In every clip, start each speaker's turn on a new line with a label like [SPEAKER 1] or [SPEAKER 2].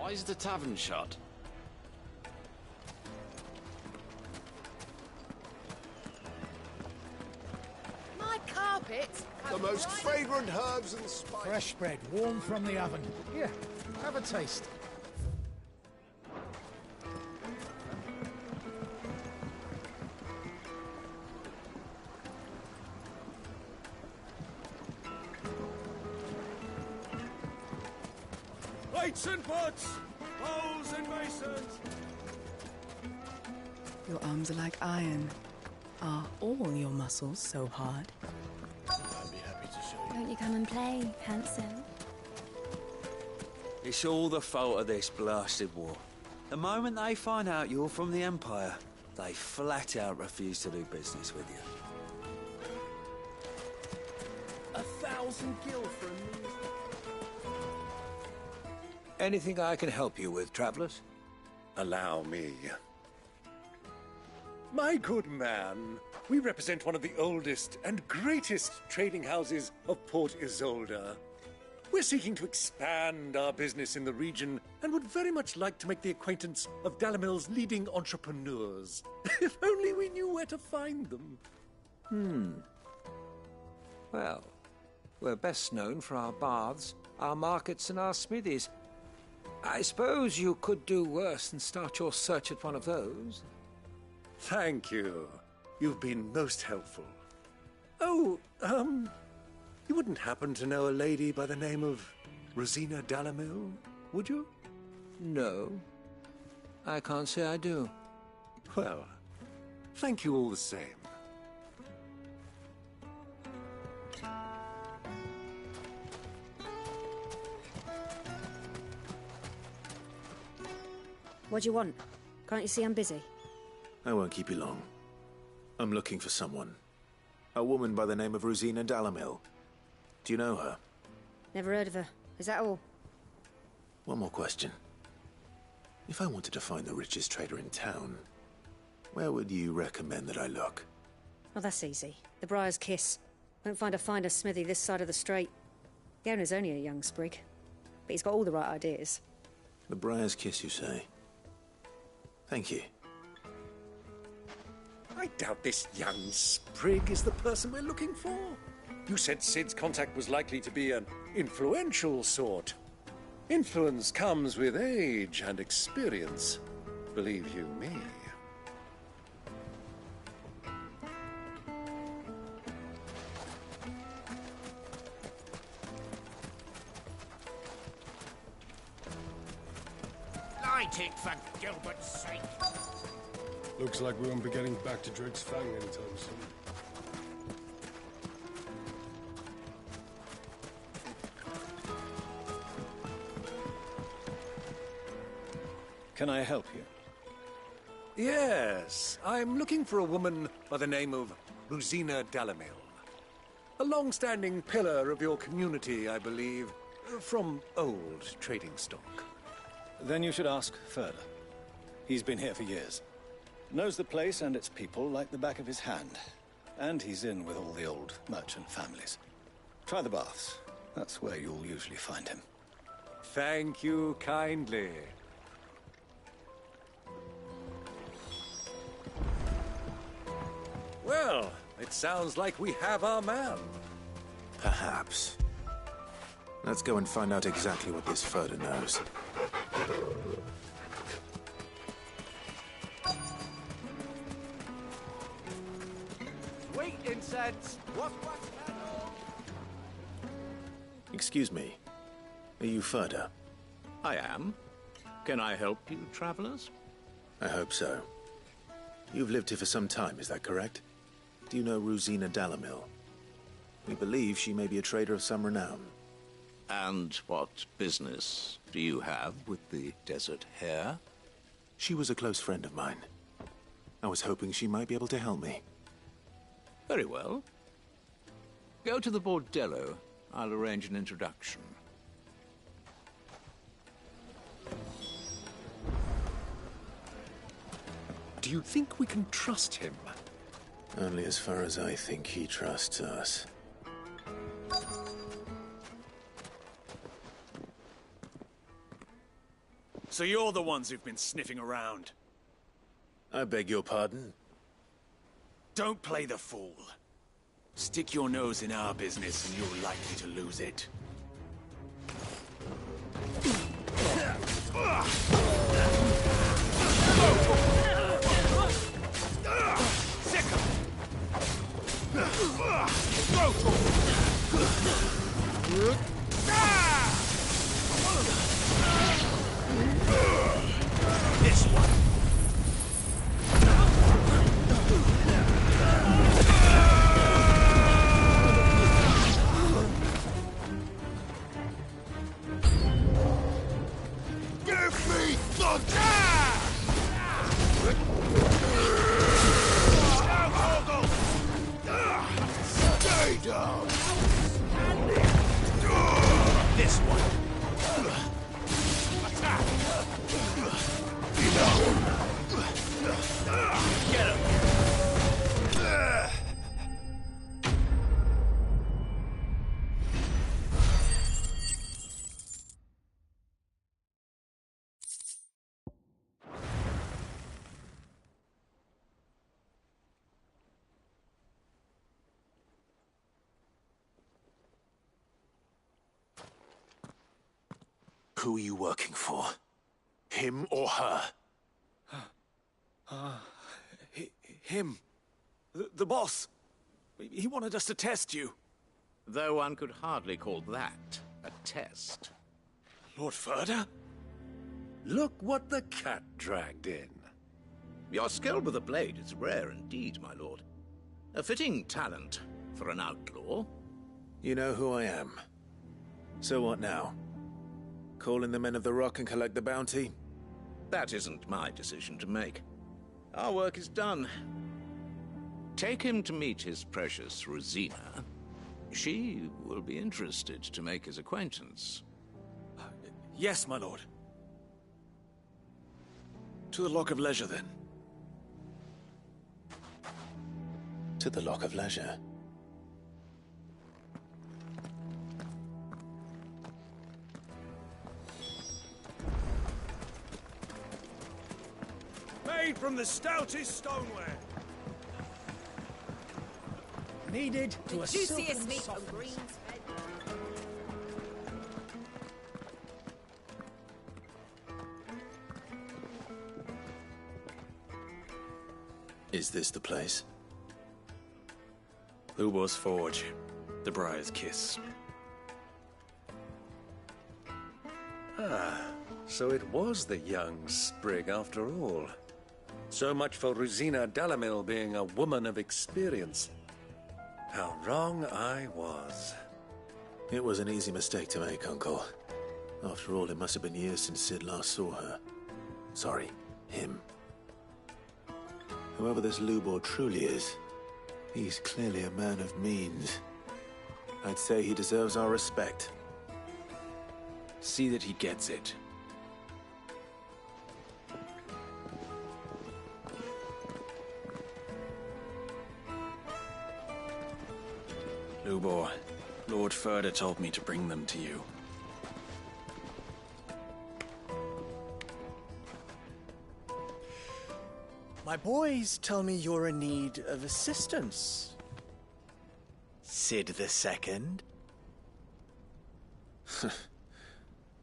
[SPEAKER 1] Why is the tavern shut?
[SPEAKER 2] My carpet!
[SPEAKER 3] The most fragrant herbs and spices.
[SPEAKER 4] Fresh bread, warm from the oven. Here, have a taste.
[SPEAKER 5] Weights and pots! Bowls and basins!
[SPEAKER 6] Your arms are like iron. Are all your muscles so hard?
[SPEAKER 3] I'd be happy to show you.
[SPEAKER 7] Won't you come and play, handsome?
[SPEAKER 8] It's all the fault of this blasted war. The moment they find out you're from the Empire, they flat out refuse to do business with you.
[SPEAKER 5] 1,000 gil for a minute.
[SPEAKER 8] Anything I can help you with, travellers?
[SPEAKER 5] Allow me. My good man, we represent one of the oldest and greatest trading houses of Port Isolde. We're seeking to expand our business in the region and would very much like to make the acquaintance of Dalimil's leading entrepreneurs. If only we knew where to find them.
[SPEAKER 8] Well, we're best known for our baths, our markets and our smithies. I suppose you could do worse than start your search at one of those.
[SPEAKER 5] Thank you. You've been most helpful. Oh, you wouldn't happen to know a lady by the name of Rosina Dalimil, would you?
[SPEAKER 8] No, I can't say I do.
[SPEAKER 5] Well, thank you all the same.
[SPEAKER 9] What do you want? Can't you see I'm busy?
[SPEAKER 10] I won't keep you long. I'm looking for someone. A woman by the name of Rosina Dalimil. Do you know her?
[SPEAKER 9] Never heard of her. Is that all?
[SPEAKER 10] One more question. If I wanted to find the richest trader in town, where would you recommend that I look?
[SPEAKER 9] Oh, that's easy. The Briar's Kiss. Won't find a finer smithy this side of the strait. The owner's only a young sprig, but he's got all the right ideas.
[SPEAKER 10] The Briar's Kiss, you say? Thank you.
[SPEAKER 5] I doubt this young sprig is the person we're looking for. You said Sid's contact was likely to be an influential sort. Influence comes with age and experience, believe you me.
[SPEAKER 4] Light it, for Gilbert's sake.
[SPEAKER 3] Looks like we won't be getting back to Drake's Fang anytime soon.
[SPEAKER 11] Can I help you?
[SPEAKER 5] Yes, I'm looking for a woman by the name of Rosina Dalimil. A long-standing pillar of your community, I believe, from old trading stock.
[SPEAKER 11] Then you should ask Ferda. He's been here for years. Knows the place and its people like the back of his hand. And he's in with all the old merchant families. Try the baths. That's where you'll usually find him.
[SPEAKER 5] Thank you kindly. Well, it sounds like we have our man.
[SPEAKER 10] Perhaps. Let's go and find out exactly what this Ferda knows.
[SPEAKER 1] Sweet incense! What's
[SPEAKER 10] Excuse me. Are you Ferda?
[SPEAKER 12] I am. Can I help you, travelers?
[SPEAKER 10] I hope so. You've lived here for some time, is that correct? Do you know Rosina Dalimil? We believe she may be a trader of some renown.
[SPEAKER 12] And what business do you have with the Desert Hare?
[SPEAKER 10] She was a close friend of mine. I was hoping she might be able to help me.
[SPEAKER 12] Very well. Go to the Bordello. I'll arrange an introduction.
[SPEAKER 5] Do you think we can trust him?
[SPEAKER 10] Only as far as I think he trusts us.
[SPEAKER 1] So you're the ones who've been sniffing around.
[SPEAKER 10] I beg your pardon?
[SPEAKER 1] Don't play the fool. Stick your nose in our business and you're likely to lose it. This one. Give me the Stay down. This one. Attack. Get him.
[SPEAKER 10] Who are you working for? Him or her?
[SPEAKER 1] Him. The boss. He wanted us to test you.
[SPEAKER 12] Though one could hardly call that a test.
[SPEAKER 1] Lord Ferda?
[SPEAKER 5] Look what the cat dragged in.
[SPEAKER 12] Your skill with a blade is rare indeed, my lord. A fitting talent for an outlaw.
[SPEAKER 10] You know who I am. So what now? Call in the Men of the Rock and collect the bounty?
[SPEAKER 12] That isn't my decision to make. Our work is done. Take him to meet his precious Rosina. She will be interested to make his acquaintance.
[SPEAKER 1] Yes, my lord. To the Lock of Leisure, then.
[SPEAKER 10] To the Lock of Leisure.
[SPEAKER 1] Made from the stoutest stoneware.
[SPEAKER 4] Needed to a
[SPEAKER 2] Juiciest
[SPEAKER 4] silken
[SPEAKER 2] meat
[SPEAKER 4] soft-
[SPEAKER 2] from Green's Head.
[SPEAKER 10] Is this the place?
[SPEAKER 1] Lubor's Forge. The Briar's Kiss.
[SPEAKER 5] Ah, so it was the young sprig after all. So much for Rosina Dalamil being a woman of experience. How wrong I was.
[SPEAKER 10] It was an easy mistake to make, Uncle. After all, it must have been years since Sid last saw her. Sorry, him. Whoever this Lubor truly is, he's clearly a man of means. I'd say he deserves our respect.
[SPEAKER 1] See that he gets it. Lubor, Lord Ferda told me to bring them to you.
[SPEAKER 13] My boys tell me you're in need of assistance. Sid the Second?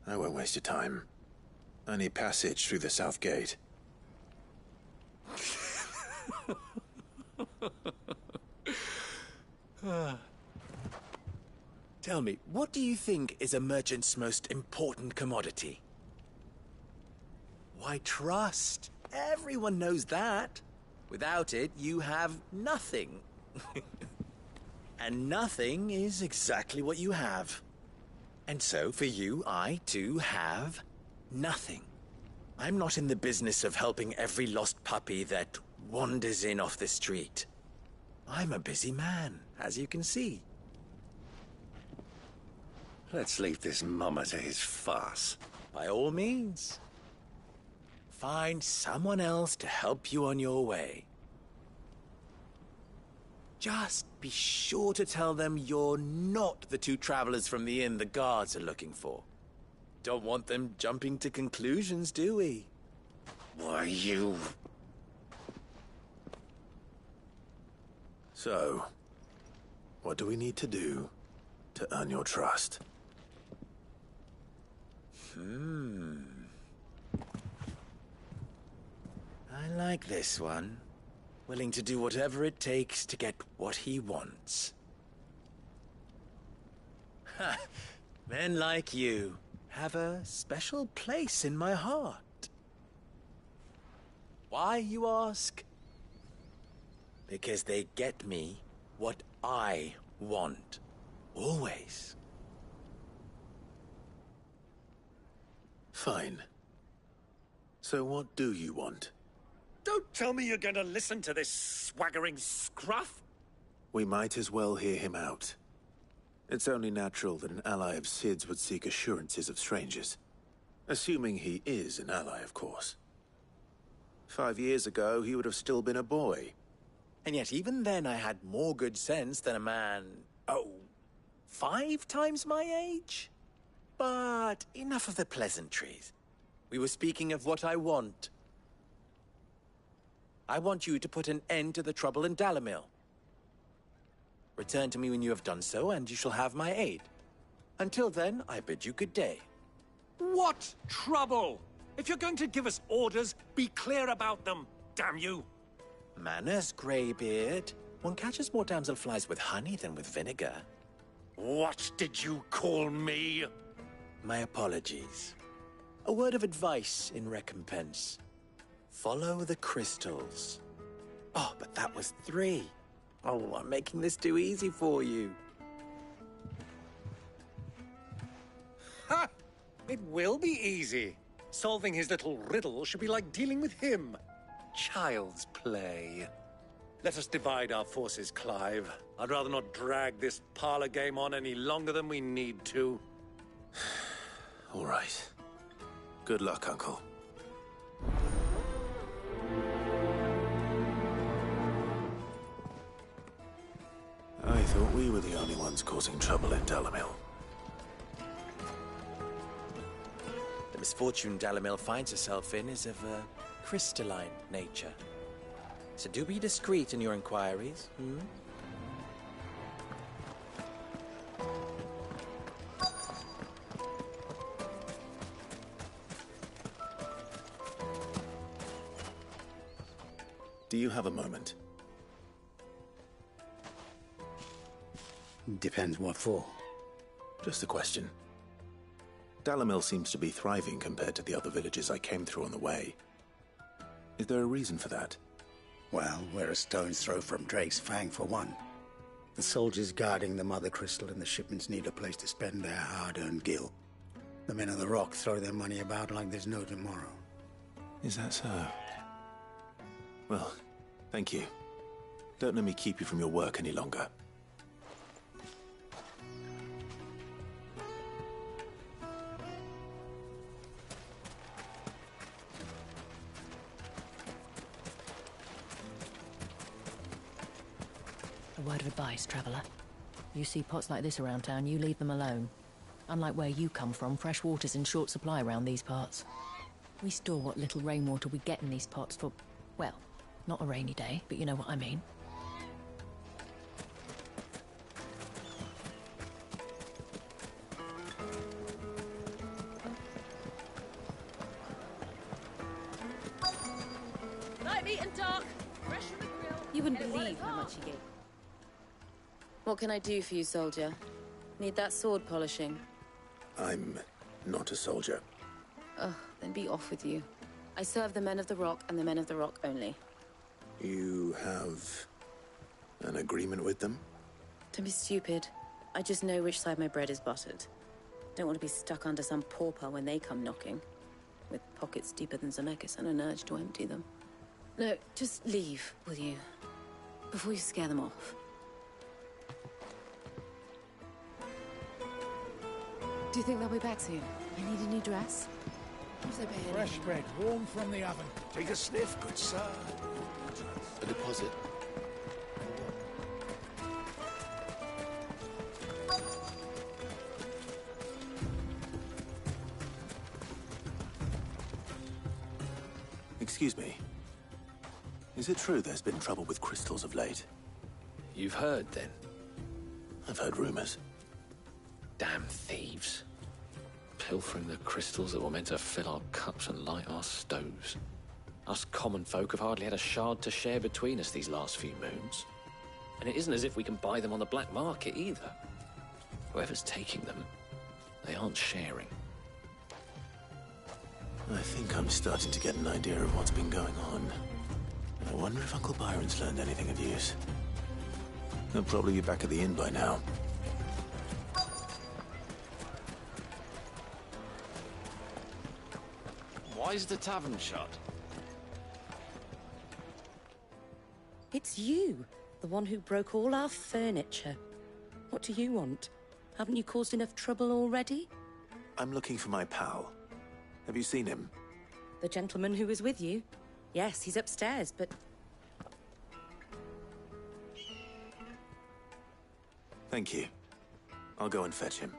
[SPEAKER 10] I won't waste your time. I need passage through the south gate.
[SPEAKER 13] Tell me, what do you think is a merchant's most important commodity? Why, trust. Everyone knows that. Without it, you have nothing. And nothing is exactly what you have. And so, for you, I, too, have nothing. I'm not in the business of helping every lost puppy that wanders in off the street. I'm a busy man, as you can see.
[SPEAKER 5] Let's leave this mummer to his farce.
[SPEAKER 13] By all means. Find someone else to help you on your way. Just be sure to tell them you're not the two travelers from the inn the guards are looking for. Don't want them jumping to conclusions, do we?
[SPEAKER 5] Why, you...
[SPEAKER 10] So, what do we need to do to earn your trust?
[SPEAKER 13] I like this one. Willing to do whatever it takes to get what he wants. Ha! Men like you have a special place in my heart. Why, you ask? Because they get me what I want. Always.
[SPEAKER 10] Fine. So what do you want?
[SPEAKER 5] Don't tell me you're going to listen to this swaggering scruff!
[SPEAKER 10] We might as well hear him out. It's only natural that an ally of Sid's would seek assurances of strangers. Assuming he is an ally, of course. 5 years ago, he would have still been a boy.
[SPEAKER 13] And yet even then I had more good sense than a man, 5 times my age? But enough of the pleasantries. We were speaking of what I want. I want you to put an end to the trouble in Dalamil. Return to me when you have done so, and you shall have my aid. Until then, I bid you good day.
[SPEAKER 5] What trouble? If you're going to give us orders, be clear about them, damn you!
[SPEAKER 13] Manners, Greybeard. One catches more damselflies with honey than with vinegar.
[SPEAKER 5] What did you call me?
[SPEAKER 13] My apologies. A word of advice in recompense. Follow the crystals. Oh, but that was 3. Oh, I'm making this too easy for you.
[SPEAKER 5] Ha! It will be easy. Solving his little riddle should be like dealing with him. Child's play. Let us divide our forces, Clive. I'd rather not drag this parlor game on any longer than we need to.
[SPEAKER 10] All right. Good luck, Uncle. I thought we were the only ones causing trouble in Dalamil.
[SPEAKER 13] The misfortune Dalamil finds herself in is of a crystalline nature. So do be discreet in your inquiries,
[SPEAKER 10] Do you have a moment?
[SPEAKER 4] Depends what for.
[SPEAKER 10] Just a question. Dalamil seems to be thriving compared to the other villages I came through on the way. Is there a reason for that?
[SPEAKER 4] Well, we're a stone's throw from Drake's Fang, for one. The soldiers guarding the Mother Crystal and the shipments need a place to spend their hard-earned gil. The men of the Rock throw their money about like there's no tomorrow.
[SPEAKER 10] Is that so? Well, thank you. Don't let me keep you from your work any longer.
[SPEAKER 14] A word of advice, traveller. You see pots like this around town, you leave them alone. Unlike where you come from, fresh water's in short supply around these parts. We store what little rainwater we get in these pots for, well, not a rainy day, but you know what I mean.
[SPEAKER 2] Night meat and dark. Fresh from the grill.
[SPEAKER 15] You wouldn't believe how much he gave. What can I do for you, soldier? Need that sword polishing?
[SPEAKER 10] I'm not a soldier.
[SPEAKER 15] Ugh, then be off with you. I serve the men of the Rock and the men of the Rock only.
[SPEAKER 10] You have an agreement with them?
[SPEAKER 15] Don't be stupid. I just know which side my bread is buttered. Don't want to be stuck under some pauper when they come knocking. With pockets deeper than Zemeckis and an urge to empty them. No, just leave, will you? Before you scare them off. Do you think they'll be back soon? I need a new dress. If they pay
[SPEAKER 4] Fresh bread, warm from the oven.
[SPEAKER 3] Take a sniff, good sir.
[SPEAKER 16] A deposit.
[SPEAKER 10] Excuse me. Is it true there's been trouble with crystals of late?
[SPEAKER 17] You've heard, then?
[SPEAKER 10] I've heard rumors.
[SPEAKER 17] Damn thieves. Pilfering the crystals that were meant to fill our cups and light our stoves. Us common folk have hardly had a shard to share between us these last few moons. And it isn't as if we can buy them on the black market either. Whoever's taking them, they aren't sharing.
[SPEAKER 10] I think I'm starting to get an idea of what's been going on. I wonder if Uncle Byron's learned anything of use. He'll probably be back at the inn by now.
[SPEAKER 17] Why is the tavern shut?
[SPEAKER 15] It's you, the one who broke all our furniture. What do you want? Haven't you caused enough trouble already?
[SPEAKER 10] I'm looking for my pal. Have you seen him?
[SPEAKER 15] The gentleman who was with you? Yes, he's upstairs, but...
[SPEAKER 10] Thank you. I'll go and fetch him.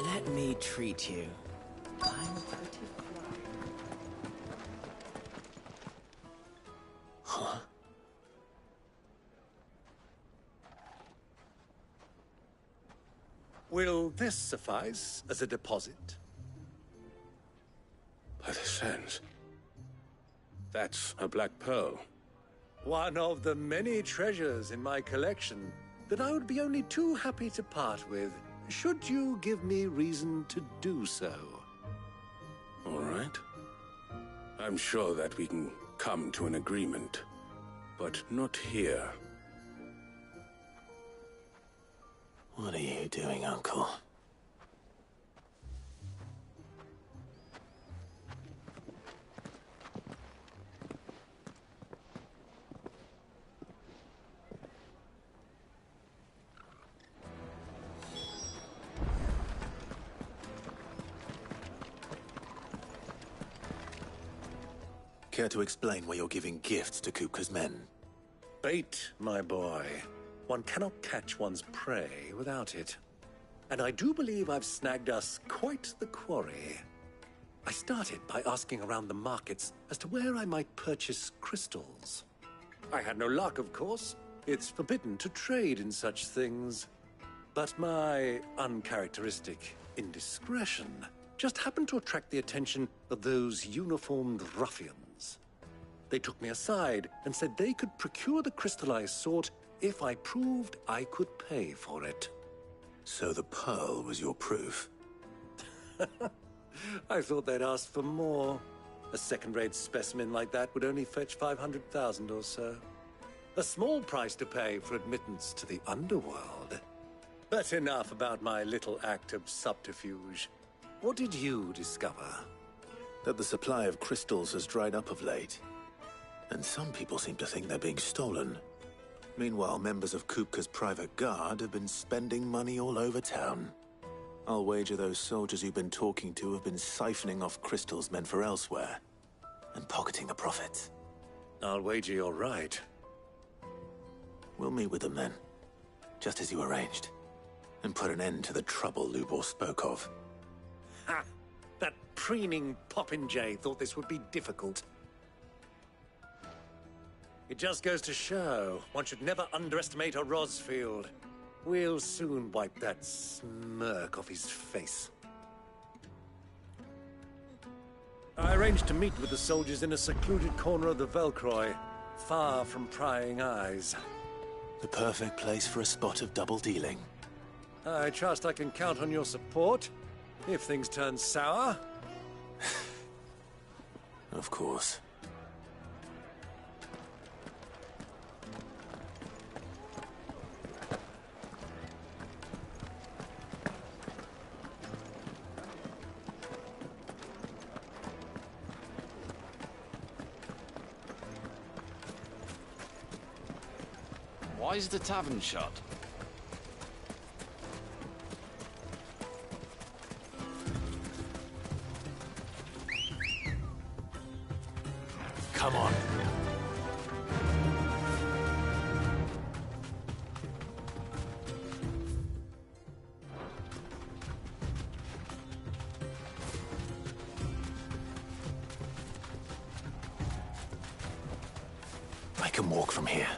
[SPEAKER 18] Let me treat you. I'm pretty
[SPEAKER 10] Huh?
[SPEAKER 5] Will this suffice as a deposit?
[SPEAKER 3] By the sands. That's a black pearl.
[SPEAKER 5] One of the many treasures in my collection that I would be only too happy to part with, should you give me reason to do so.
[SPEAKER 3] All right. I'm sure that we can come to an agreement, but not here.
[SPEAKER 10] What are you doing, Uncle? Care to explain why you're giving gifts to Kupka's men?
[SPEAKER 5] Bait, my boy. One cannot catch one's prey without it. And I do believe I've snagged us quite the quarry. I started by asking around the markets as to where I might purchase crystals. I had no luck, of course. It's forbidden to trade in such things. But my uncharacteristic indiscretion just happened to attract the attention of those uniformed ruffians. They took me aside and said they could procure the crystal I sought if I proved I could pay for it.
[SPEAKER 10] So the pearl was your proof?
[SPEAKER 5] I thought they'd ask for more. A second-rate specimen like that would only fetch 500,000 or so. A small price to pay for admittance to the underworld. But enough about my little act of subterfuge. What did you discover?
[SPEAKER 10] That the supply of crystals has dried up of late. And some people seem to think they're being stolen. Meanwhile, members of Kupka's private guard have been spending money all over town. I'll wager those soldiers you've been talking to have been siphoning off crystals meant for elsewhere, and pocketing the profits.
[SPEAKER 5] I'll wager you're right.
[SPEAKER 10] We'll meet with them then, just as you arranged, and put an end to the trouble Lubor spoke of.
[SPEAKER 5] Ha! That preening popinjay thought this would be difficult. It just goes to show one should never underestimate a Rosfield. We'll soon wipe that smirk off his face. I arranged to meet with the soldiers in a secluded corner of the Velcroy, far from prying eyes.
[SPEAKER 10] The perfect place for a spot of double dealing.
[SPEAKER 5] I trust I can count on your support, if things turn sour.
[SPEAKER 10] Of course.
[SPEAKER 17] Why is the tavern shut?
[SPEAKER 10] Come on. I can walk from here.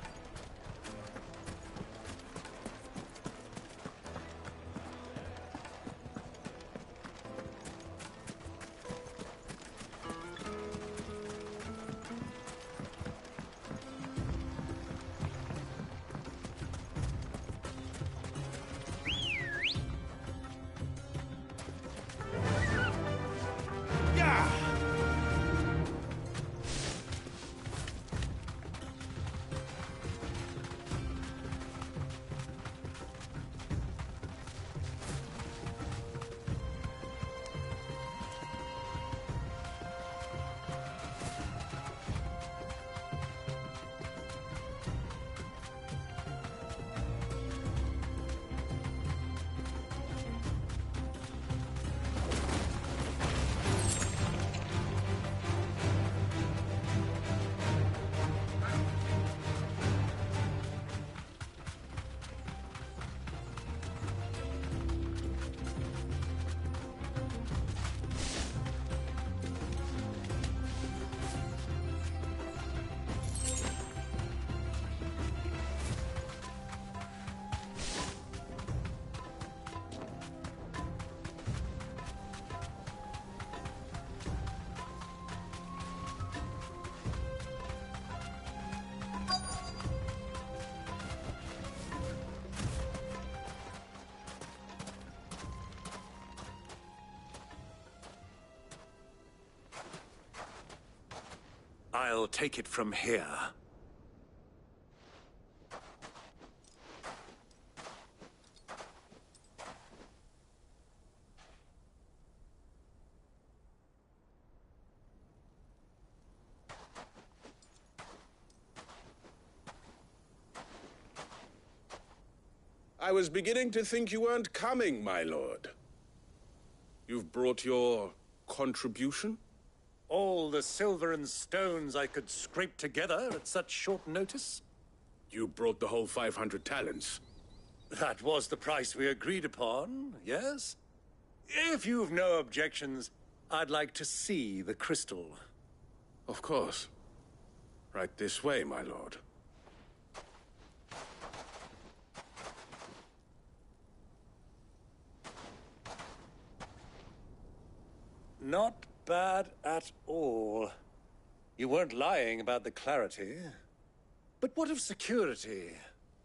[SPEAKER 5] I'll take it from here.
[SPEAKER 3] I was beginning to think you weren't coming, my lord. You've brought your contribution?
[SPEAKER 5] All the silver and stones I could scrape together at such short notice?
[SPEAKER 3] You brought the whole 500 talents.
[SPEAKER 5] That was the price we agreed upon, yes? If you've no objections, I'd like to see the crystal.
[SPEAKER 3] Of course. Right this way, my lord.
[SPEAKER 5] Not bad at all. You weren't lying about the clarity. But what of security?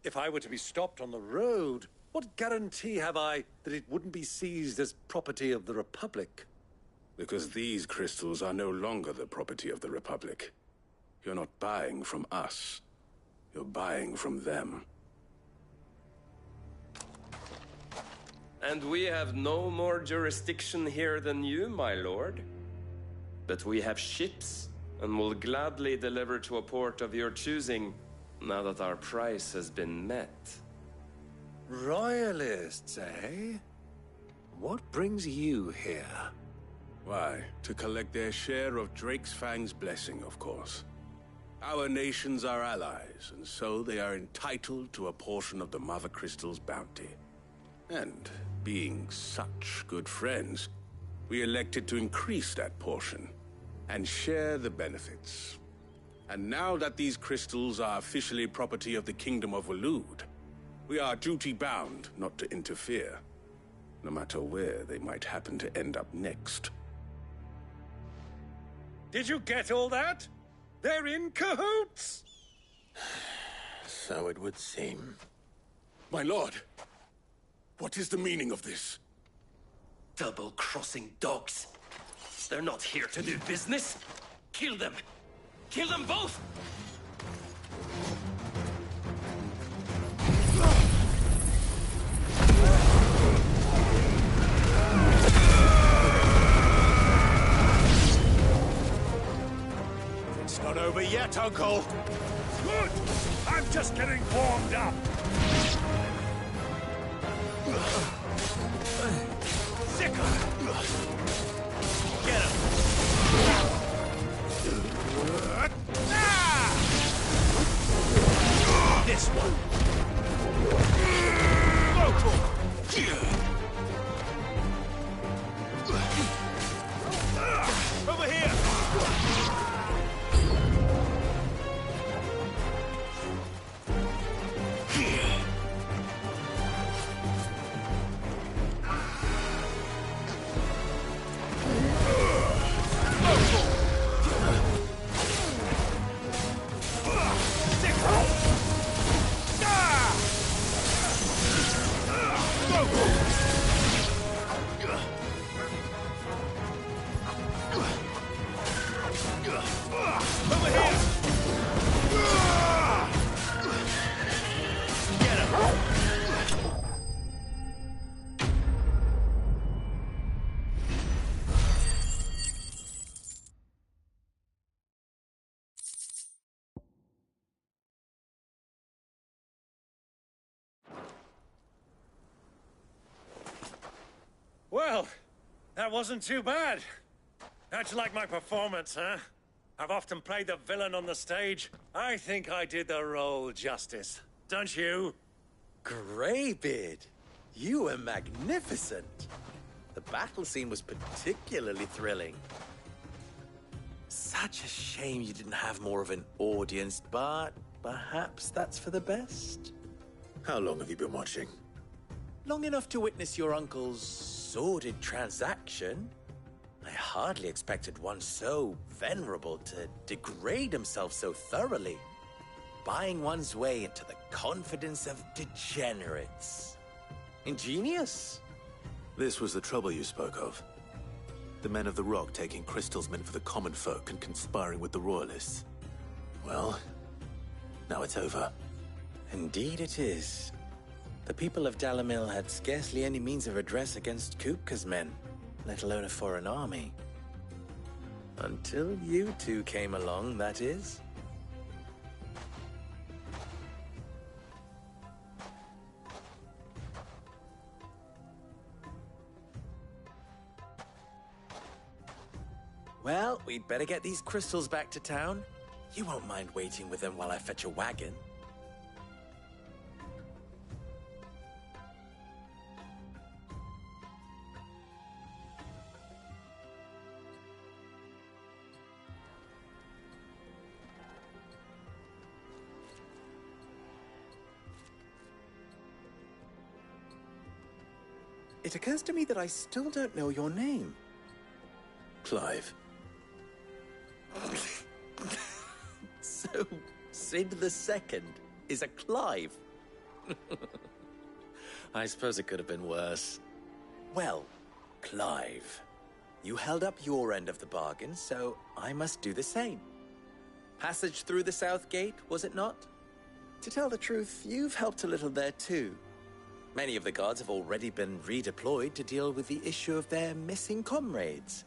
[SPEAKER 5] If I were to be stopped on the road, what guarantee have I that it wouldn't be seized as property of the Republic?
[SPEAKER 3] Because these crystals are no longer the property of the Republic. You're not buying from us. You're buying from them.
[SPEAKER 19] And we have no more jurisdiction here than you, my lord. But we have ships, and will gladly deliver to a port of your choosing, now that our price has been met.
[SPEAKER 5] Royalists, eh? What brings you here?
[SPEAKER 3] Why, to collect their share of Drakesfang's blessing, of course. Our nations are allies, and so they are entitled to a portion of the Mother Crystal's bounty. And, being such good friends, we elected to increase that portion and share the benefits. And now that these crystals are officially property of the Kingdom of Waloed, we are duty-bound not to interfere, no matter where they might happen to end up next.
[SPEAKER 5] Did you get all that? They're in cahoots!
[SPEAKER 10] So it would seem.
[SPEAKER 3] My lord, what is the meaning of this?
[SPEAKER 20] Double-crossing dogs. They're not here to do business. Kill them. Kill them both!
[SPEAKER 1] It's not over yet, Uncle.
[SPEAKER 5] Good! I'm just getting warmed up.
[SPEAKER 1] Sicker! Get him! This one! Over here!
[SPEAKER 5] Well, that wasn't too bad. How'd you like my performance, huh? I've often played the villain on the stage. I think I did the role justice. Don't you?
[SPEAKER 13] Greybeard, you were magnificent. The battle scene was particularly thrilling. Such a shame you didn't have more of an audience, but perhaps that's for the best.
[SPEAKER 10] How long have you been watching?
[SPEAKER 13] Long enough to witness your uncle's sordid transaction. I hardly expected one so venerable to degrade himself so thoroughly, buying one's way into the confidence of degenerates. Ingenious.
[SPEAKER 10] This was the trouble you spoke of. The men of the Rock taking crystals meant for the common folk and conspiring with the Royalists. Well, now it's over.
[SPEAKER 13] Indeed it is. The people of Dalimil had scarcely any means of redress against Kupka's men, let alone a foreign army. Until you two came along, that is. Well, we'd better get these crystals back to town. You won't mind waiting with them while I fetch a wagon. It occurs to me that I still don't know your name.
[SPEAKER 10] Clive.
[SPEAKER 13] So, Sid the Second is a Clive? I suppose it could have been worse. Well, Clive, you held up your end of the bargain, so I must do the same. Passage through the South Gate, was it not? To tell the truth, you've helped a little there too. Many of the guards have already been redeployed to deal with the issue of their missing comrades.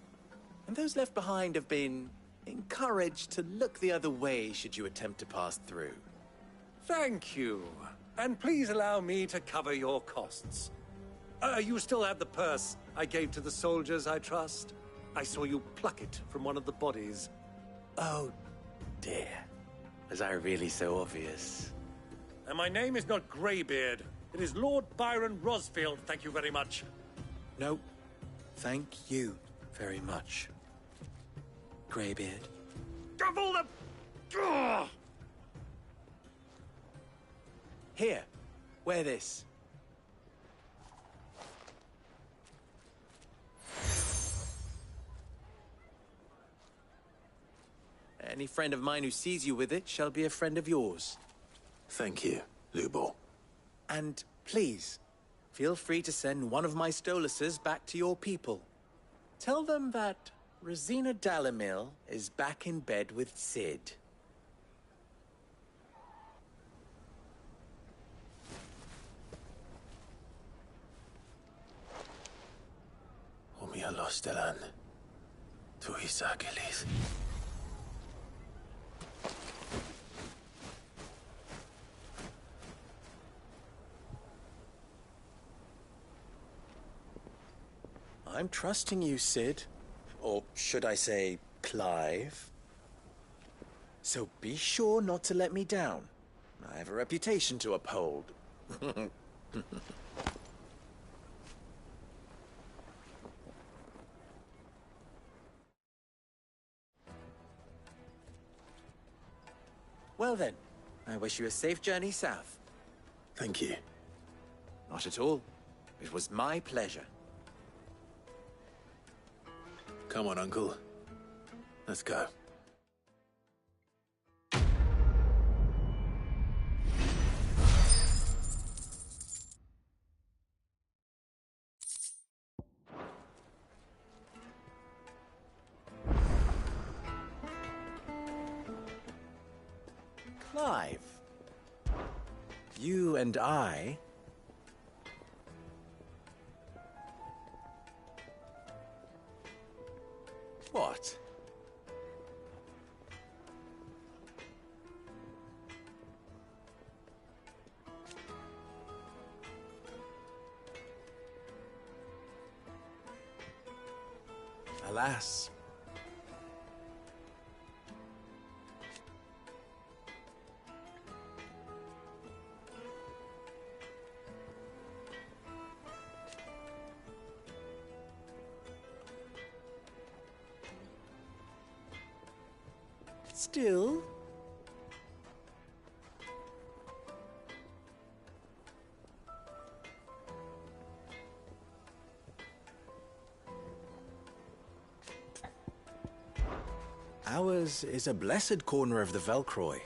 [SPEAKER 13] And those left behind have been encouraged to look the other way should you attempt to pass through.
[SPEAKER 5] Thank you. And please allow me to cover your costs. You still have the purse I gave to the soldiers, I trust? I saw you pluck it from one of the bodies.
[SPEAKER 13] Oh, dear. Was I really so obvious?
[SPEAKER 5] And my name is not Greybeard. It is Lord Byron Rosfield, thank you very much.
[SPEAKER 13] No, thank you very much, Greybeard.
[SPEAKER 5] Of all the... Ugh!
[SPEAKER 13] Here, wear this. Any friend of mine who sees you with it shall be a friend of yours.
[SPEAKER 10] Thank you, Lubor.
[SPEAKER 13] And please, feel free to send one of my Stoluses back to your people. Tell them that Rosina Dalimil is back in bed with Sid.
[SPEAKER 10] Omia Lostelan. Tuisa Gelith.
[SPEAKER 13] I'm trusting you, Sid. Or should I say, Clive. So be sure not to let me down. I have a reputation to uphold. Well then, I wish you a safe journey south.
[SPEAKER 10] Thank you.
[SPEAKER 13] Not at all. It was my pleasure.
[SPEAKER 10] Come on, Uncle. Let's go.
[SPEAKER 13] Clive. You and I... What? Alas.
[SPEAKER 18] Still,
[SPEAKER 13] ours is a blessed corner of the Velcroy.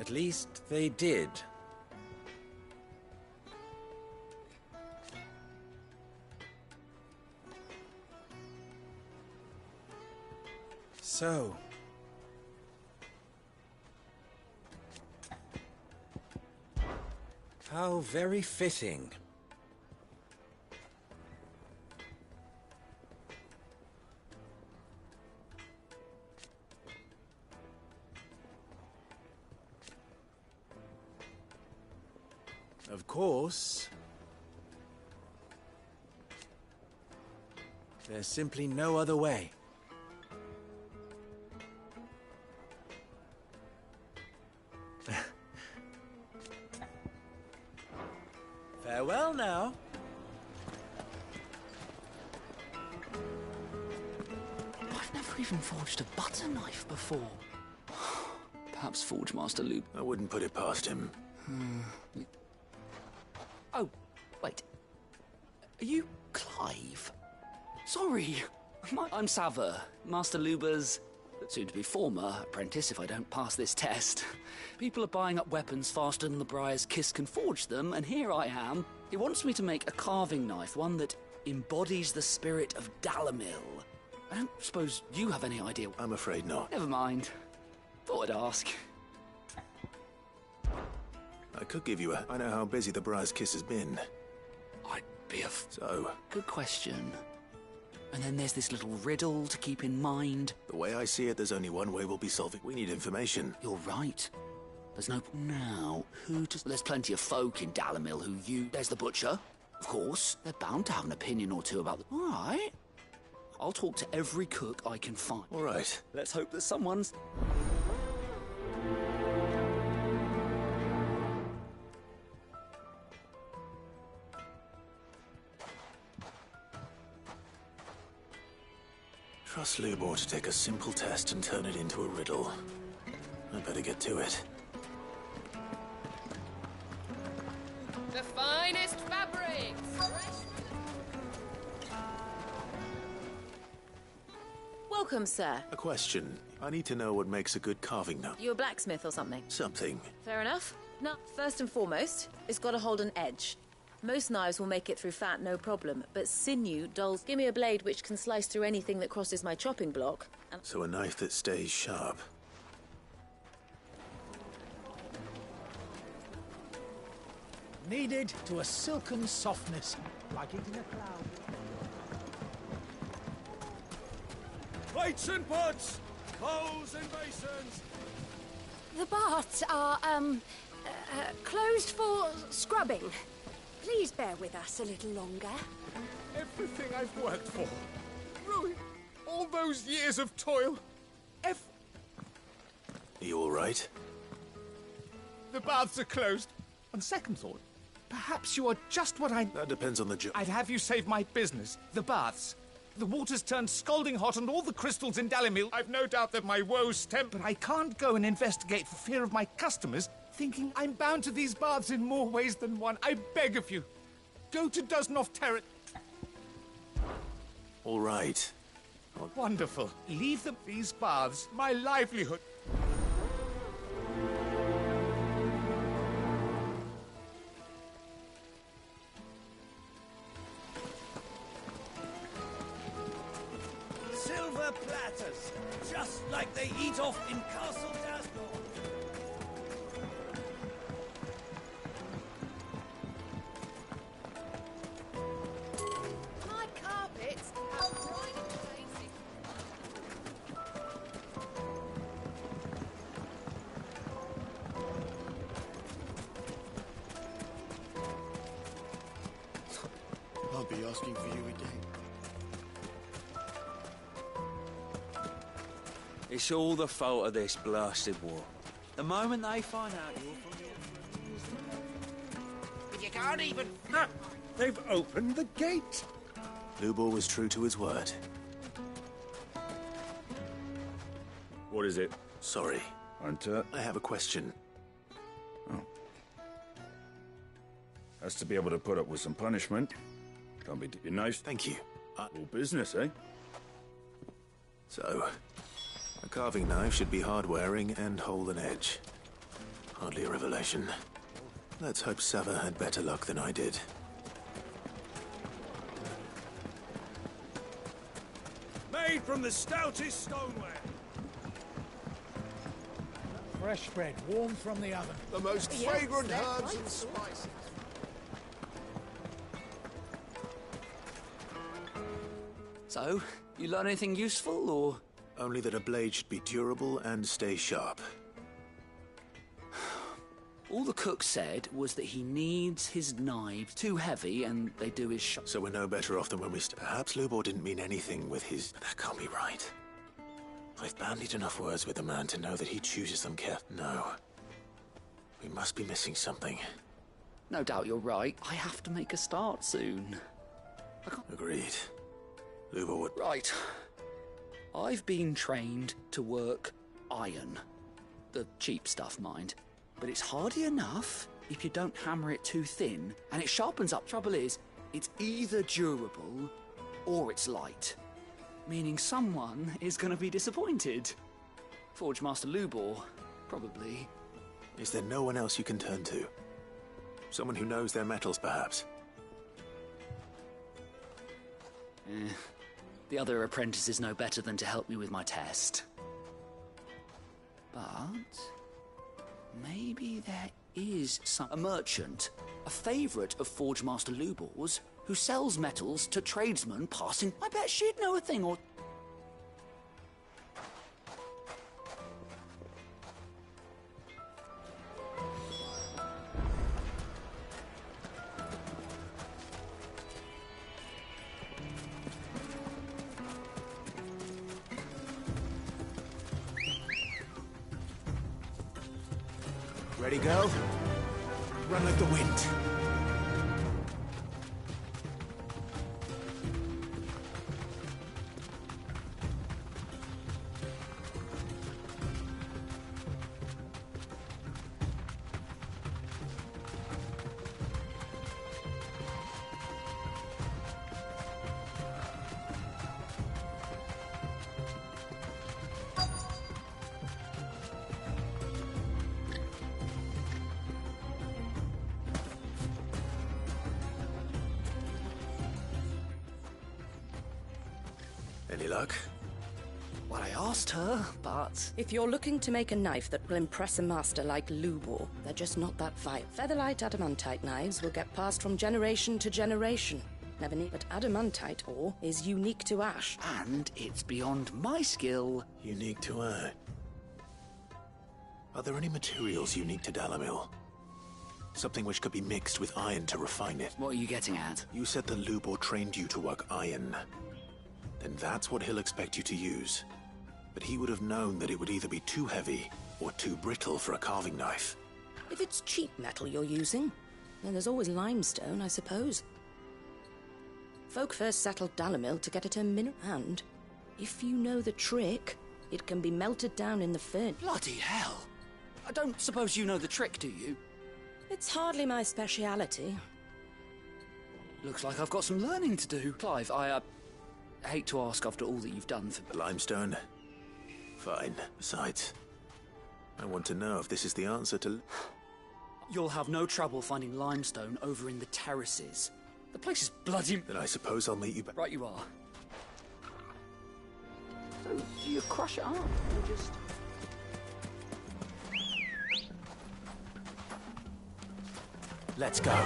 [SPEAKER 13] At least they did. So... how very fitting. Of course, there's simply no other way. Farewell now.
[SPEAKER 21] I've never even forged a butter knife before. Perhaps Forge Master Luke.
[SPEAKER 10] I wouldn't put it past him.
[SPEAKER 21] Oh, wait. Are you Clive? Sorry. I'm Saver, Master Luber's soon-to-be former apprentice if I don't pass this test. People are buying up weapons faster than the Briar's Kiss can forge them, and here I am. He wants me to make a carving knife, one that embodies the spirit of Dalamil. I don't suppose you have any idea.
[SPEAKER 10] I'm afraid not.
[SPEAKER 21] Never mind. Thought I'd ask.
[SPEAKER 10] I could give you a... I know how busy the Briar's Kiss has been.
[SPEAKER 21] I'd be a...
[SPEAKER 10] So?
[SPEAKER 21] Good question. And then there's this little riddle to keep in mind.
[SPEAKER 10] The way I see it, there's only one way we'll be solving. We need information.
[SPEAKER 21] You're right. There's no... Now, who does... There's plenty of folk in Dalamil who you... There's the butcher, of course. They're bound to have an opinion or two about the... All right. I'll talk to every cook I can find.
[SPEAKER 10] All right.
[SPEAKER 21] Let's hope that someone's...
[SPEAKER 10] Trust Lubor to take a simple test and turn it into a riddle. I better get to it.
[SPEAKER 2] The finest fabrics!
[SPEAKER 15] Welcome, sir.
[SPEAKER 10] A question. I need to know what makes a good carving knife.
[SPEAKER 15] You a blacksmith or something?
[SPEAKER 10] Something.
[SPEAKER 15] Fair enough. Now, first and foremost, it's got to hold an edge. Most knives will make it through fat, no problem, but sinew, dulls... Give me a blade which can slice through anything that crosses my chopping block, and...
[SPEAKER 10] So a knife that stays sharp.
[SPEAKER 22] Kneaded to a silken softness, like eating a cloud.
[SPEAKER 5] Plates and pots! Bowls and basins!
[SPEAKER 23] The baths are, closed for scrubbing. Please bear with us a little longer.
[SPEAKER 22] Everything I've worked for. Ruined. All those years of toil.
[SPEAKER 10] Are you all right?
[SPEAKER 22] The baths are closed. On second thought, perhaps you are just what I...
[SPEAKER 10] That depends on the job.
[SPEAKER 22] I'd have you save my business. The baths. The water's turned scalding hot and all the crystals in Dalamil. I've no doubt that my woes stem, but I can't go and investigate for fear of my customers thinking I'm bound to these baths in more ways than one. I beg of you. Go to Dusnoff Terrace.
[SPEAKER 10] All right.
[SPEAKER 22] Wonderful. Leave them these baths. My livelihood.
[SPEAKER 18] Silver platters, just like they eat off in Castle Dasnor.
[SPEAKER 16] I'll be asking for you again.
[SPEAKER 1] It's all the fault of this blasted war. The moment they find out you're from
[SPEAKER 5] But you can't even... They've opened the gate!
[SPEAKER 10] Lubor was true to his word.
[SPEAKER 6] What is it?
[SPEAKER 10] Sorry.
[SPEAKER 6] Hunter?
[SPEAKER 10] I have a question.
[SPEAKER 6] Has to be able to put up with some punishment. Can't be too nice.
[SPEAKER 10] Thank you.
[SPEAKER 6] All business, eh?
[SPEAKER 10] So, a carving knife should be hard-wearing and hold an edge. Hardly a revelation. Let's hope Sava had better luck than I did.
[SPEAKER 1] Made from the stoutest stoneware.
[SPEAKER 18] Fresh bread, warm from the oven.
[SPEAKER 16] The most
[SPEAKER 18] Yes,
[SPEAKER 16] fragrant
[SPEAKER 18] that's
[SPEAKER 16] herbs
[SPEAKER 18] right.
[SPEAKER 16] and spices.
[SPEAKER 21] So, you learn anything useful, or...?
[SPEAKER 10] Only that a blade should be durable and stay sharp.
[SPEAKER 21] All the cook said was that he needs his knives too heavy and they do his shop.
[SPEAKER 10] So we're no better off than when we Perhaps Lubor didn't mean anything with his... That can't be right. I've bandied enough words with the man to know that he chooses them No. We must be missing something.
[SPEAKER 21] No doubt you're right. I have to make a start soon.
[SPEAKER 10] Agreed. Lubor would...
[SPEAKER 21] Right. I've been trained to work iron. The cheap stuff, mind. But it's hardy enough if you don't hammer it too thin, and it sharpens up. Trouble is, it's either durable or it's light. Meaning someone is going to be disappointed. Forge Master Lubor, probably.
[SPEAKER 10] Is there no one else you can turn to? Someone who knows their metals, perhaps?
[SPEAKER 21] The other apprentices know better than to help me with my test. But... maybe there is a merchant, a favourite of Forge Master Lubor's, who sells metals to tradesmen passing. I bet she'd know a thing or...
[SPEAKER 10] Ready, go? Run like the wind. Any luck?
[SPEAKER 21] Well, I asked her, but...
[SPEAKER 7] If you're looking to make a knife that will impress a master like Lubor, they're just not that vital. Featherlight adamantite knives will get passed from generation to generation. Never need, but adamantite ore is unique to Ash.
[SPEAKER 21] And it's beyond my skill.
[SPEAKER 10] Unique to Ash. Are there any materials unique to Dalamil? Something which could be mixed with iron to refine it.
[SPEAKER 21] What are you getting at?
[SPEAKER 10] You said the Lubor trained you to work iron. Then that's what he'll expect you to use. But he would have known that it would either be too heavy or too brittle for a carving knife.
[SPEAKER 7] If it's cheap metal you're using, then there's always limestone, I suppose. Folk first settled Dalamil to get it a mineral, and if you know the trick, it can be melted down in the furnace.
[SPEAKER 21] Bloody hell! I don't suppose you know the trick, do you?
[SPEAKER 7] It's hardly my speciality.
[SPEAKER 21] Looks like I've got some learning to do. Clive, I hate to ask after all that you've done for...
[SPEAKER 10] Limestone? Fine. Besides, I want to know if this is the answer to...
[SPEAKER 21] You'll have no trouble finding limestone over in the terraces. The place is bloody...
[SPEAKER 10] Then I suppose I'll meet you back.
[SPEAKER 21] Right you are. So, do you crush it up, or just...
[SPEAKER 10] Let's go.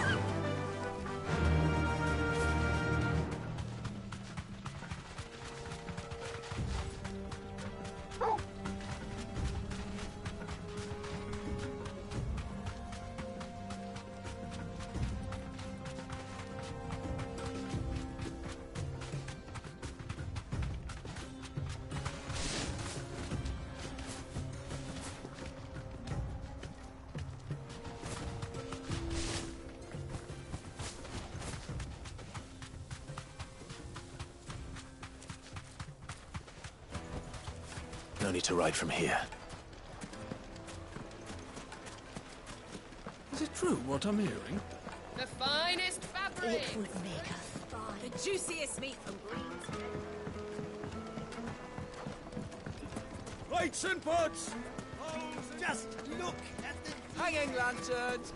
[SPEAKER 10] No need to ride from here.
[SPEAKER 3] Is it true what I'm hearing?
[SPEAKER 2] The finest fabric!
[SPEAKER 23] It would make us fine.
[SPEAKER 8] The juiciest meat from Greens.
[SPEAKER 18] Lights and pots! Just look at the hanging lanterns!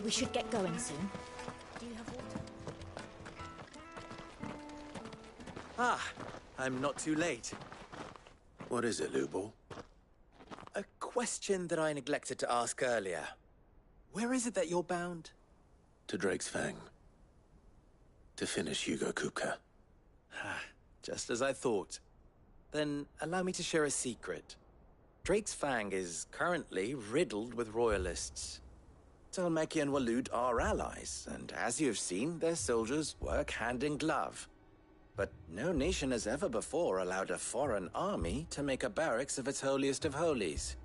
[SPEAKER 23] We should get going soon. Do you have water?
[SPEAKER 13] Ah, I'm not too late.
[SPEAKER 10] What is it, Lubor?
[SPEAKER 13] A question that I neglected to ask earlier. Where is it that you're bound?
[SPEAKER 10] To Drake's Fang. To finish Hugo Kupka.
[SPEAKER 13] Just as I thought. Then allow me to share a secret. Drake's Fang is currently riddled with royalists. Talmeki and Waloed are allies, and as you have seen, their soldiers work hand in glove. But no nation has ever before allowed a foreign army to make a barracks of its holiest of holies.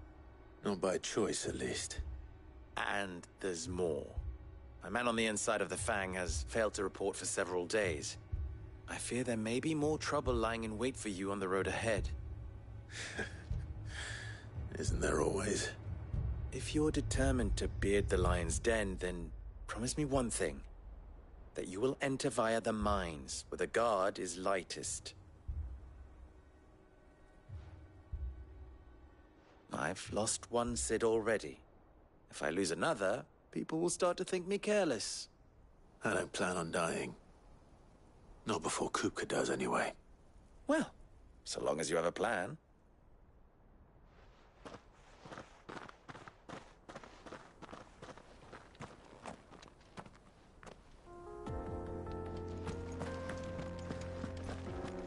[SPEAKER 10] Not by choice, at least.
[SPEAKER 13] And there's more. A man on the inside of the Fang has failed to report for several days. I fear there may be more trouble lying in wait for you on the road ahead.
[SPEAKER 10] Isn't there always?
[SPEAKER 13] If you're determined to beard the lion's den, then promise me one thing. That you will enter via the mines, where the guard is lightest. I've lost one Cid already. If I lose another, people will start to think me careless.
[SPEAKER 10] I don't plan on dying. Not before Kupka does, anyway.
[SPEAKER 13] Well, so long as you have a plan.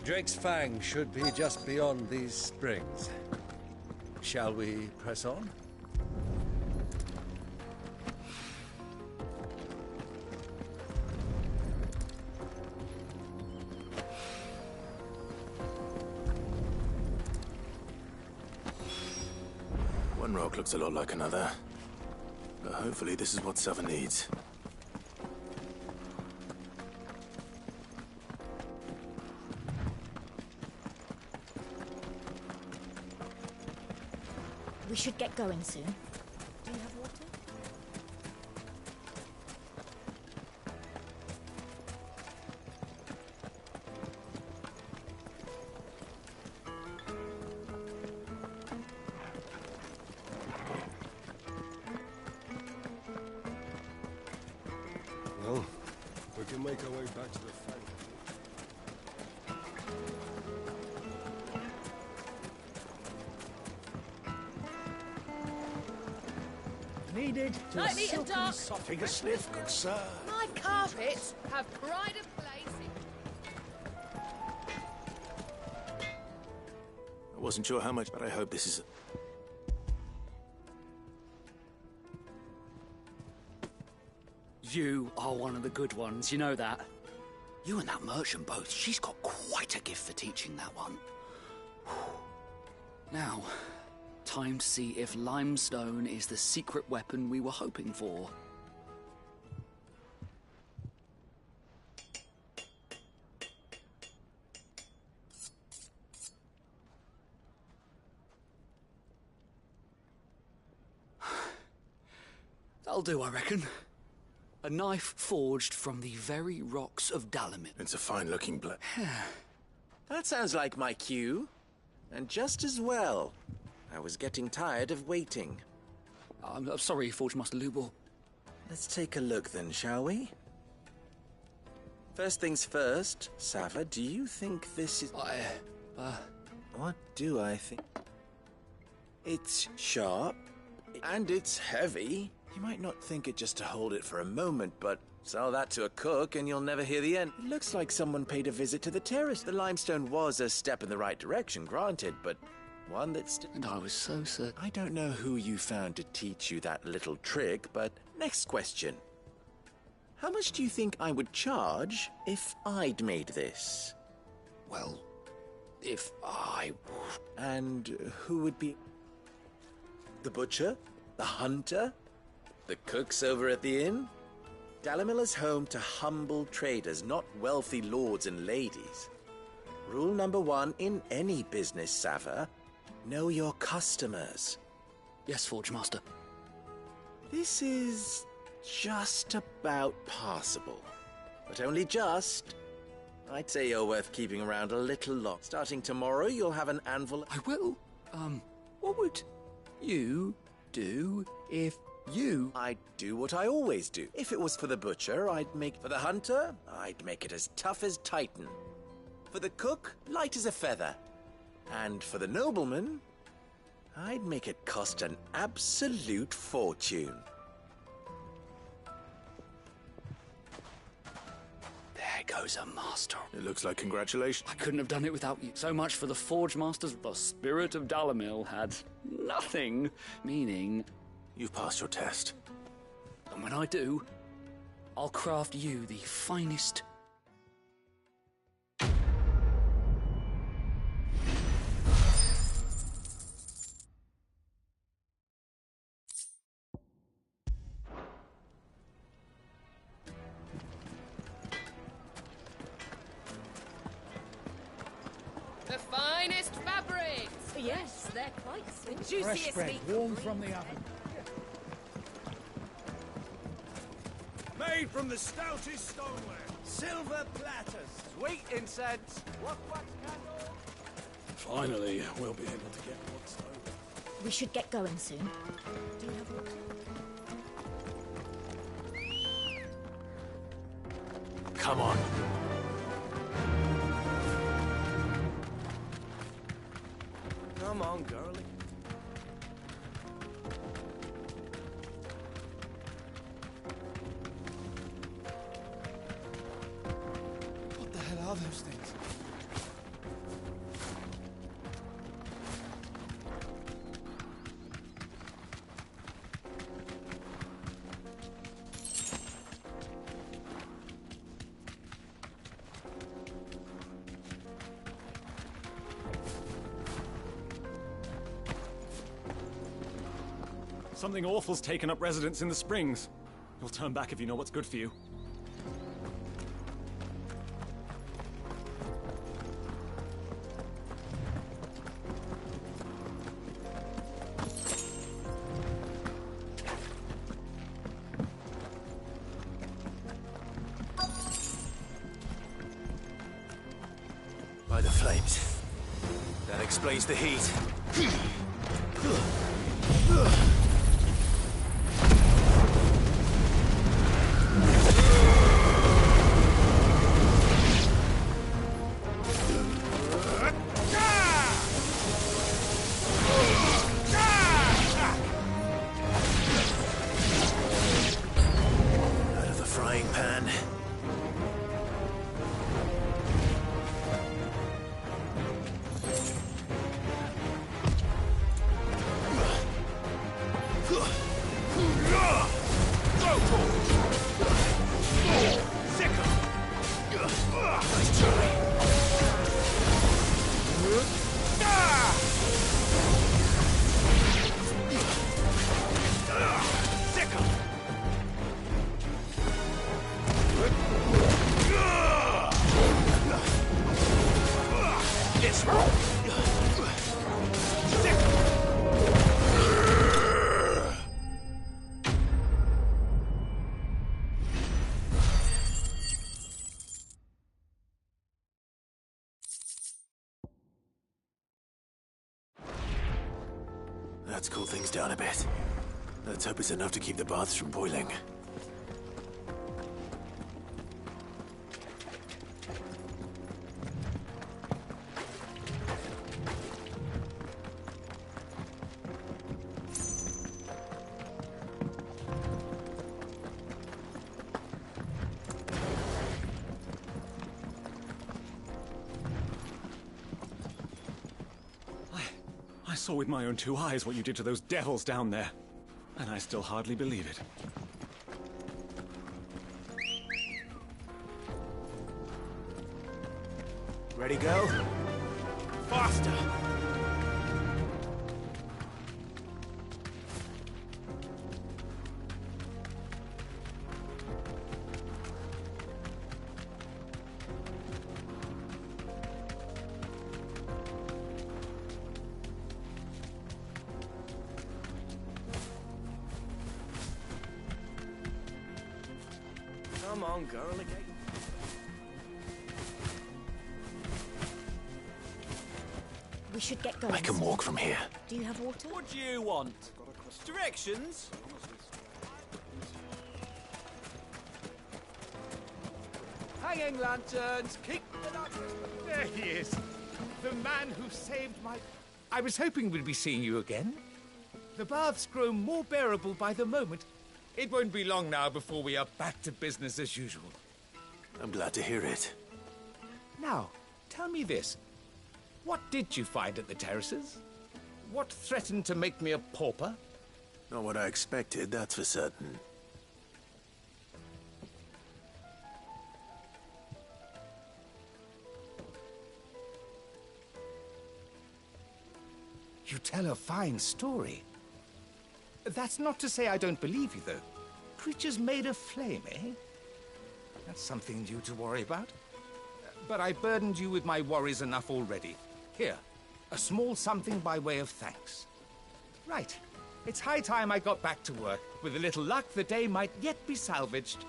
[SPEAKER 5] Drake's Fang should be just beyond these springs. Shall we press on?
[SPEAKER 10] One rock looks a lot like another. But hopefully this is what Sava needs.
[SPEAKER 23] We should get going soon. Do you have water?
[SPEAKER 18] Well, we can make our way back to the Fang.
[SPEAKER 22] Needed to
[SPEAKER 2] Lightly and dark.
[SPEAKER 18] Take a sniff, good sir.
[SPEAKER 2] My carpets have pride of place in...
[SPEAKER 10] I wasn't sure how much, but I hope this is...
[SPEAKER 21] You are one of the good ones, you know that. You and that merchant both, she's got quite a gift for teaching that one. Now, time to see if limestone is the secret weapon we were hoping for. That'll do, I reckon. A knife forged from the very rocks of Dalimil.
[SPEAKER 10] It's a fine-looking blade.
[SPEAKER 13] That sounds like my cue. And just as well. I was getting tired of waiting.
[SPEAKER 21] I'm sorry, Forge Master Lubor.
[SPEAKER 13] Let's take a look then, shall we? First things first, Sava, do you think this is... What do I think? It's sharp, and it's heavy. You might not think it just to hold it for a moment, but sell that to a cook and you'll never hear the end. It looks like someone paid a visit to the terrace. The limestone was a step in the right direction, granted, but one that's...
[SPEAKER 21] And I was so certain.
[SPEAKER 13] I don't know who you found to teach you that little trick, but next question. How much do you think I would charge if I'd made this?
[SPEAKER 21] Well, if I...
[SPEAKER 13] And who would be... The butcher? The hunter? The cooks over at the inn? Dalimil is home to humble traders, not wealthy lords and ladies. Rule number 1 in any business, Sava: know your customers.
[SPEAKER 21] Yes, Forge Master.
[SPEAKER 13] This is just about passable. But only just. I'd say you're worth keeping around a little long. Starting tomorrow, you'll have an anvil.
[SPEAKER 21] I will. What would you do if you...
[SPEAKER 13] I'd do what I always do. If it was for the butcher, I'd make... For the hunter, I'd make it as tough as Titan. For the cook, light as a feather. And for the nobleman, I'd make it cost an absolute fortune.
[SPEAKER 21] There goes a master.
[SPEAKER 3] It looks like congratulations.
[SPEAKER 21] I couldn't have done it without you. So much for the Forge Masters. The spirit of Dalimil had nothing, meaning...
[SPEAKER 3] You've passed your test.
[SPEAKER 21] And when I do, I'll craft you the finest...
[SPEAKER 2] The finest fabrics!
[SPEAKER 8] Yes, they're quite sweet.
[SPEAKER 4] Fresh
[SPEAKER 8] Juiciest
[SPEAKER 4] bread,
[SPEAKER 8] meat.
[SPEAKER 4] warm from the oven.
[SPEAKER 18] Made from the stoutest stoneware. Silver platters. Sweet incense. Wax candles.
[SPEAKER 3] Finally, we'll be able to get what's over.
[SPEAKER 9] We should get going soon. Do you have a...
[SPEAKER 3] Come on.
[SPEAKER 18] Come on, girlie.
[SPEAKER 22] What the hell are those things?
[SPEAKER 11] Something awful's taken up residence in the Springs. You'll turn back if you know what's good for you.
[SPEAKER 10] By the flames. That explains the heat. Out of the frying pan. Nice try. Let's cool things down a bit. Let's hope it's enough to keep the baths from boiling.
[SPEAKER 11] I saw with my own 2 eyes what you did to those devils down there, and I still hardly believe it.
[SPEAKER 10] Ready, go? Faster!
[SPEAKER 18] Come on, girl, again.
[SPEAKER 9] We should get going.
[SPEAKER 10] I can walk from here.
[SPEAKER 9] Do you have water?
[SPEAKER 18] What do you want? Directions? Hanging lanterns, keep the lights.
[SPEAKER 22] There he is. The man who saved my... I was hoping we'd be seeing you again. The baths grow more bearable by the moment. It won't be long now before we are back to business as usual.
[SPEAKER 10] I'm glad to hear it.
[SPEAKER 22] Now, tell me this. What did you find at the terraces? What threatened to make me a pauper?
[SPEAKER 10] Not what I expected, that's for certain.
[SPEAKER 22] You tell a fine story. That's not to say I don't believe you, though. Creatures made of flame, eh? That's something new to worry about. But I burdened you with my worries enough already. Here, a small something by way of thanks. Right. It's high time I got back to work. With a little luck, the day might yet be salvaged.